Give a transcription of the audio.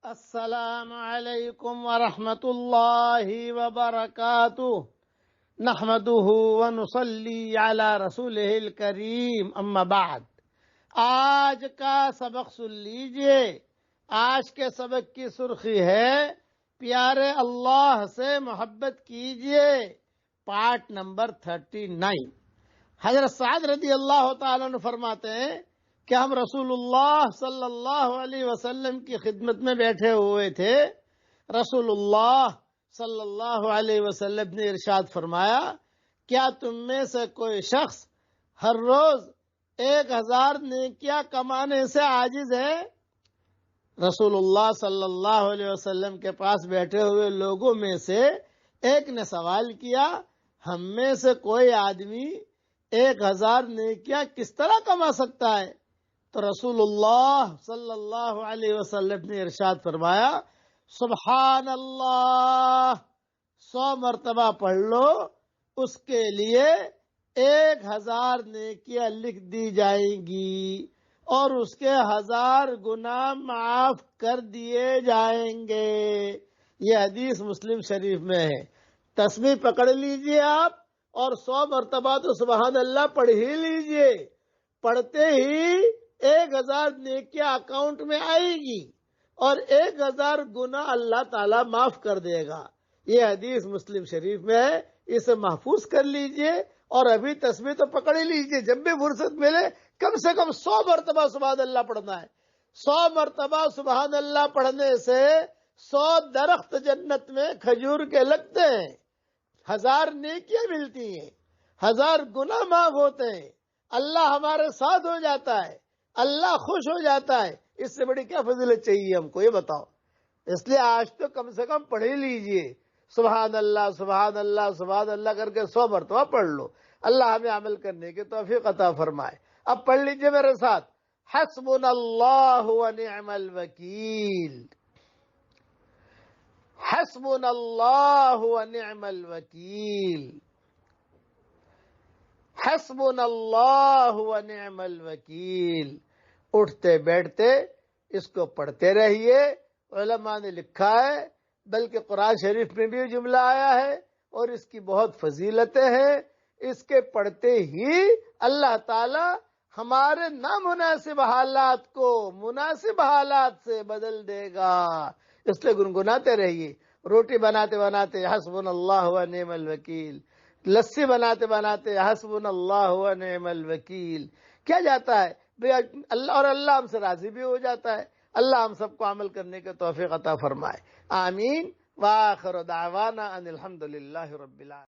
السلام علیکم ورحمۃ اللہ وبرکاتہ نحمده ونصلی علی رسولہ الکریم اما بعد۔ آج کا سبق سن لیجئے۔ آج کے سبق کی سرخی ہے پیارے اللہ سے محبت کیجئے، پارٹ نمبر 39۔ حضرت سعد رضی اللہ تعالیٰ عنہ فرماتے ہیں کہ ہم رسول اللہ صلی اللہ علیہ وسلم کی خدمت میں بیٹھے ہوئے تھے۔ رسول اللہ صلی اللہ علیہ وسلم نے ارشاد فرمایا، کیا تم میں سے کوئی شخص ہر روز 1000 نیکیاں کمانے سے عاجز ہے؟ رسول اللہ صلی اللہ علیہ وسلم کے پاس بیٹھے ہوئے لوگوں میں سے ایک نے سوال کیا، ہم میں سے کوئی آدمی 1000 نیکیاں کس طرح کما سکتا ہے؟ تو رسول اللہ صلی اللہ علیہ وسلم نے ارشاد فرمایا، سبحان اللہ، 100 مرتبہ پڑھ لو، اس کے لیے 1000 نیکیاں لکھ دی جائیں گی اور اس کے 1000 گناہ معاف کر دیے جائیں گے۔ یہ حدیث مسلم شریف میں ہے۔ تسبیح پکڑ لیجئے آپ اور 100 مرتبہ تو سبحان اللہ پڑھ ہی لیجئے۔ پڑھتے ہی 1000 نیکیاں اکاؤنٹ میں آئے گی اور 1000 گناہ اللہ تعالیٰ معاف کر دے گا۔ یہ حدیث مسلم شریف میں ہے، اسے محفوظ کر لیجئے اور ابھی تسبیح تو پکڑ ہی لیجئے۔ جب بھی فرصت ملے کم سے کم 100 مرتبہ سبحان اللہ پڑھنا ہے۔ 100 مرتبہ سبحان اللہ پڑھنے سے 100 درخت جنت میں کھجور کے لگتے ہیں، 1000 نیکیاں ملتی ہیں، 1000 گناہ معاف ہوتے ہیں، اللہ ہمارے ساتھ ہو جاتا ہے، اللہ خوش ہو جاتا ہے۔ اس سے بڑی کیا فضیلت چاہیے ہم کو، یہ بتاؤ۔ اس لیے آج تو کم سے کم پڑھ ہی لیجئے، سبحان اللہ سبحان اللہ سبحان اللہ کر کے 100 مرتبہ پڑھ لو۔ اللہ ہمیں عمل کرنے کی توفیق عطا فرمائے۔ اب پڑھ لیجئے میرے ساتھ، حسبنا اللہ ونعم الوکیل، حسبنا اللہ ونعم الوکیل، حسبنا اللہ ونعم الوکیل۔ اٹھتے بیٹھتے اس کو پڑھتے رہیے۔ علماء نے لکھا ہے، بلکہ قرآن شریف میں بھی جملہ آیا ہے اور اس کی بہت فضیلتیں ہیں۔ اس کے پڑھتے ہی اللہ تعالی ہمارے نامناسب حالات کو مناسب حالات سے بدل دے گا۔ اس لیے گنگناتے رہیے۔ روٹی بناتے بناتے حسبنا اللہ ونعم الوکیل، لسی بناتے بناتے حسبنا اللہ ونعم الوکیل۔ کیا جاتا ہے اللہ، اور اللہ ہم سے راضی بھی ہو جاتا ہے۔ اللہ ہم سب کو عمل کرنے کے توفیق عطا فرمائے، آمین۔ وآخر دعوانا ان الحمدللہ رب العالمین۔